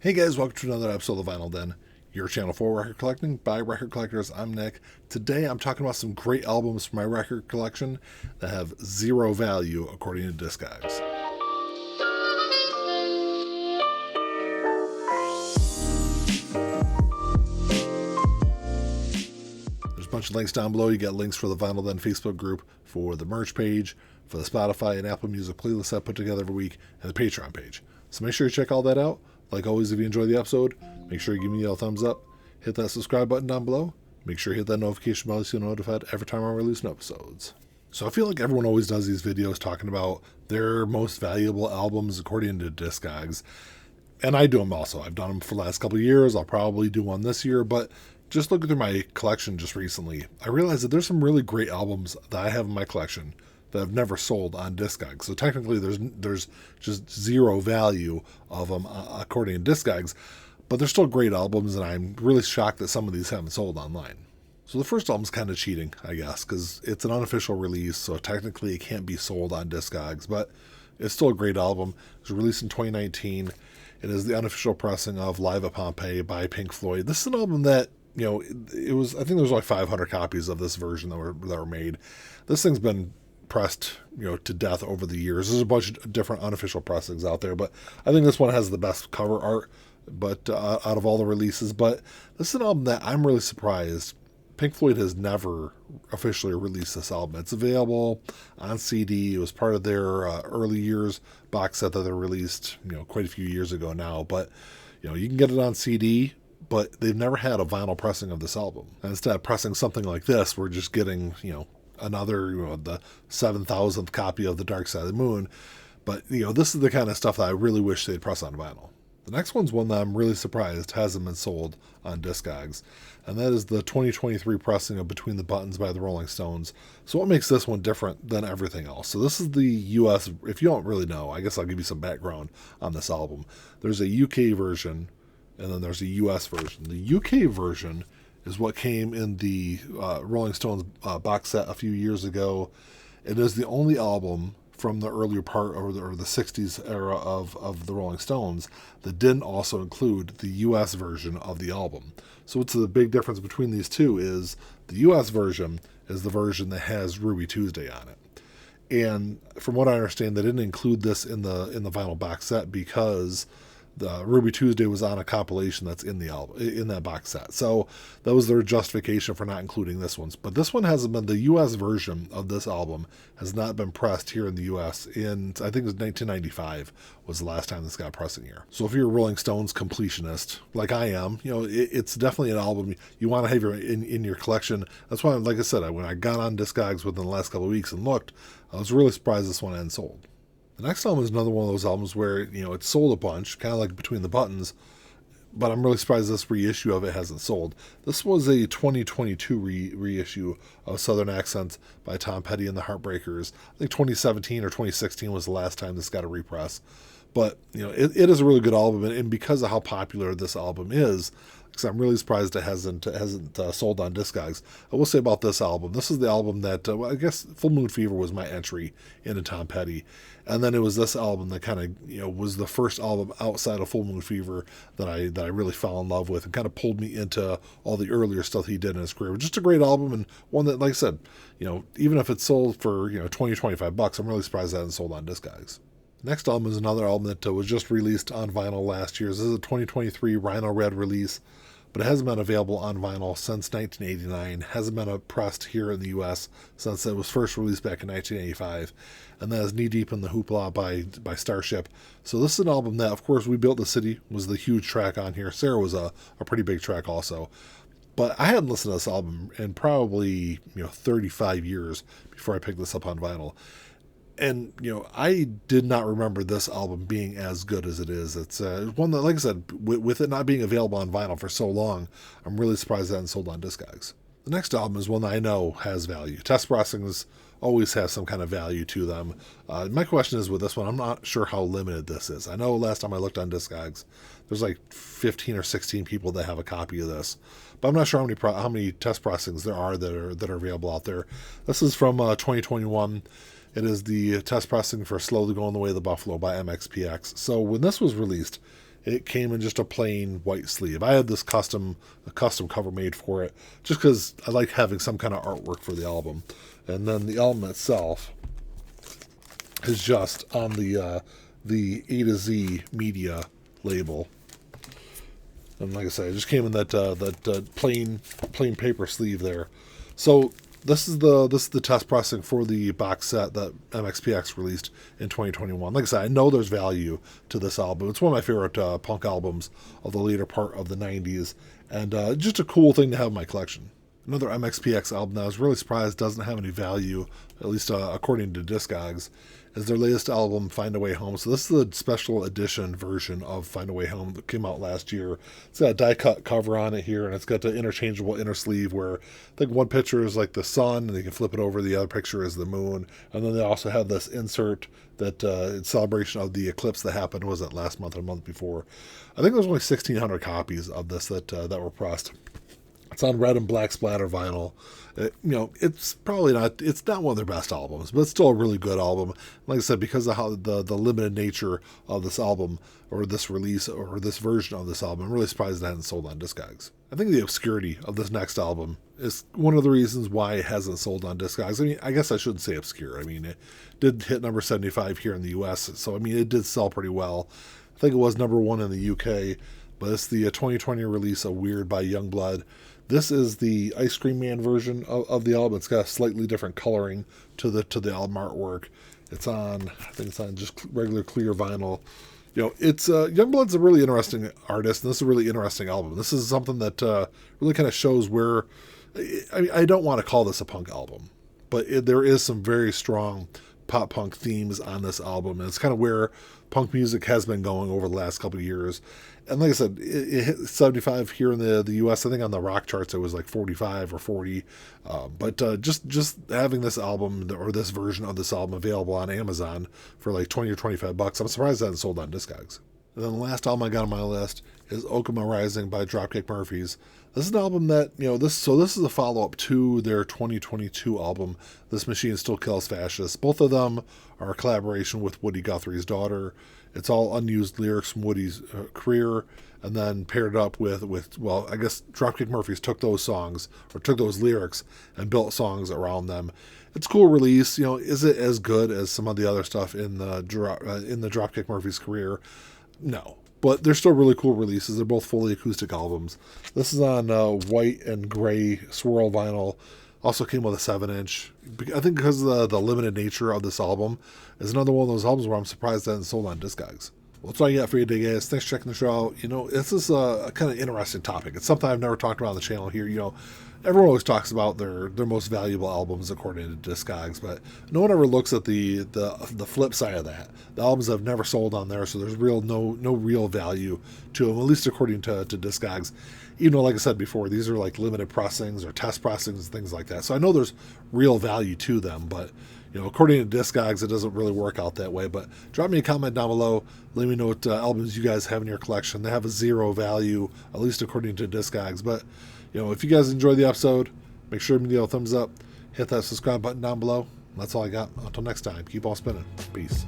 Hey guys, welcome to another episode of the Vinyl Den, your channel for record collecting by record collectors. I'm Nick. Today I'm talking about some great albums from my record collection that have zero value according to Discogs. There's a bunch of links down below. You got links for the Vinyl Den Facebook group, for the merch page, for the Spotify and Apple Music playlist I put together every week, and the Patreon page. So make sure you check all that out. Like always, if you enjoy the episode, make sure you give me a thumbs up, hit that subscribe button down below, make sure you hit that notification bell so you're notified every time I release new episodes. So I feel like everyone always does these videos talking about their most valuable albums according to Discogs, and I do them also. I've done them for the last couple of years. I'll probably do one this year, but just looking through my collection just recently, I realized that there's some really great albums that I have in my collection that have never sold on Discogs. So technically there's just zero value of them according to Discogs, but they're still great albums, and I'm really shocked that some of these haven't sold online. So the first album's kind of cheating, I guess, because it's an unofficial release, so technically it can't be sold on Discogs, but it's still a great album. It was released in 2019. It is the unofficial pressing of Live at Pompeii by Pink Floyd. This is an album that, it was, I think there was like 500 copies of this version that were made. This thing's been pressed, to death over the years. There's a bunch of different unofficial pressings out there, but I think this one has the best cover art, but out of all the releases. But this is an album that I'm really surprised Pink Floyd has never officially released this album. It's available on CD. It was part of their early years box set that they released, quite a few years ago now. But, you can get it on CD, but they've never had a vinyl pressing of this album. And instead of pressing something like this, we're just getting, another, the 7,000th copy of The Dark Side of the Moon. But, this is the kind of stuff that I really wish they'd press on vinyl. The next one's one that I'm really surprised hasn't been sold on Discogs, and that is the 2023 pressing of Between the Buttons by the Rolling Stones. So what makes this one different than everything else? So this is the US, if you don't really know, I guess I'll give you some background on this album. There's a UK version, and then there's a US version. The UK version is what came in the Rolling Stones box set a few years ago. It is the only album from the earlier part or the 60s era of the Rolling Stones that didn't also include the US version of the album. So what's the big difference between these two is the US version is the version that has Ruby Tuesday on it. And from what I understand, they didn't include this in the vinyl box set because the Ruby Tuesday was on a compilation that's in the album, in that box set. So that was their justification for not including this one. But this one hasn't been, the US version of this album has not been pressed here in the US in, I think it was 1995 was the last time this got pressing here. So if you're a Rolling Stones completionist, like I am, it's definitely an album you want to have in your collection. That's why, like I said, when I got on Discogs within the last couple of weeks and looked, I was really surprised this one hadn't sold. The next album is another one of those albums where, it sold a bunch, kind of like Between the Buttons, but I'm really surprised this reissue of it hasn't sold. This was a 2022 reissue of Southern Accents by Tom Petty and the Heartbreakers. I think 2017 or 2016 was the last time this got a repress. But, it is a really good album, and because of how popular this album is, because I'm really surprised it hasn't sold on Discogs. I will say about this album, this is the album that, I guess Full Moon Fever was my entry into Tom Petty. And then it was this album that kind of, was the first album outside of Full Moon Fever that I really fell in love with and kind of pulled me into all the earlier stuff he did in his career. Just a great album, and one that, like I said, even if it's sold for, 20, $25, I'm really surprised it hasn't sold on Discogs. Next album is another album that was just released on vinyl last year. This is a 2023 Rhino Red release, but it hasn't been available on vinyl since 1989. Hasn't been pressed here in the US since it was first released back in 1985. And that is Knee Deep in the Hoopla by Starship. So this is an album that, of course, We Built the City was the huge track on here. Sarah was a pretty big track also. But I hadn't listened to this album in probably 35 years before I picked this up on vinyl. And, I did not remember this album being as good as it is. It's one that, like I said, with it not being available on vinyl for so long, I'm really surprised it hasn't sold on Discogs. The next album is one that I know has value. Testpressings always have some kind of value to them. My question is with this one, I'm not sure how limited this is. I know last time I looked on Discogs, there's like 15 or 16 people that have a copy of this. But I'm not sure how many test pressings there are that are available out there. This is from 2021. It is the test pressing for Slowly Going the Way of the Buffalo by MXPX. So when this was released, it came in just a plain white sleeve. I had this custom cover made for it just because I like having some kind of artwork for the album. And then the album itself is just on the A to Z media label. And like I said, it just came in that plain paper sleeve there. So this is the test pressing for the box set that MXPX released in 2021. Like I said, I know there's value to this album. It's one of my favorite punk albums of the later part of the 90s, and just a cool thing to have in my collection. Another MXPX album that I was really surprised doesn't have any value, at least according to Discogs, is their latest album, Find a Way Home. So this is a special edition version of Find a Way Home that came out last year. It's got a die-cut cover on it here, and it's got the interchangeable inner sleeve where I think one picture is like the sun, and you can flip it over. The other picture is the moon. And then they also have this insert that in celebration of the eclipse that happened, was it last month or a month before? I think there was only 1,600 copies of this that were pressed. It's on red and black splatter vinyl. It's probably not, it's not one of their best albums, but it's still a really good album. Like I said, because of how the limited nature of this album, or this release, or this version of this album, I'm really surprised it hasn't sold on Discogs. I think the obscurity of this next album is one of the reasons why it hasn't sold on Discogs. I mean, I guess I shouldn't say obscure. I mean, it did hit number 75 here in the US, so I mean, it did sell pretty well. I think it was number 1 in the UK, but it's the 2020 release of Weird by Youngblood. This is the Ice Cream Man version of the album. It's got a slightly different coloring to the album artwork. I think it's on just regular clear vinyl. It's Youngblood's a really interesting artist, and this is a really interesting album. This is something that really kind of shows where, I don't want to call this a punk album, but there is some very strong pop punk themes on this album, and it's kind of where punk music has been going over the last couple of years. And like I said, it hit 75 here in the US. I think on the rock charts it was like 45 or 40. But just having this album, or this version of this album, available on Amazon for like 20 or 25 bucks, I'm surprised that hasn't sold on Discogs. And then the last album I got on my list is Oka Rising by Dropkick Murphys. This is an album that, this is a follow-up to their 2022 album, This Machine Still Kills Fascists. Both of them are a collaboration with Woody Guthrie's daughter. It's all unused lyrics from Woody's career, and then paired up with, I guess Dropkick Murphys took those songs, or took those lyrics, and built songs around them. It's a cool release. Is it as good as some of the other stuff in the Dropkick Murphys career? No. But they're still really cool releases. They're both fully acoustic albums. This is on white and gray swirl vinyl. Also came with a 7-inch. I think because of the limited nature of this album, is another one of those albums where I'm surprised that it hasn't sold on Discogs. Well, that's all I got for you today, guys. Thanks for checking the show out. This is a kind of interesting topic. It's something I've never talked about on the channel here. Everyone always talks about their most valuable albums according to Discogs, but no one ever looks at the flip side of that. The albums have never sold on there, so there's no real value to them, at least according to Discogs. Even though, like I said before, these are like limited pressings or test pressings and things like that. So I know there's real value to them, but according to Discogs, it doesn't really work out that way. But drop me a comment down below. Let me know what albums you guys have in your collection. They have a zero value, at least according to Discogs. But if you guys enjoyed the episode, make sure to give me a thumbs up. Hit that subscribe button down below. That's all I got. Until next time, keep on spinning. Peace.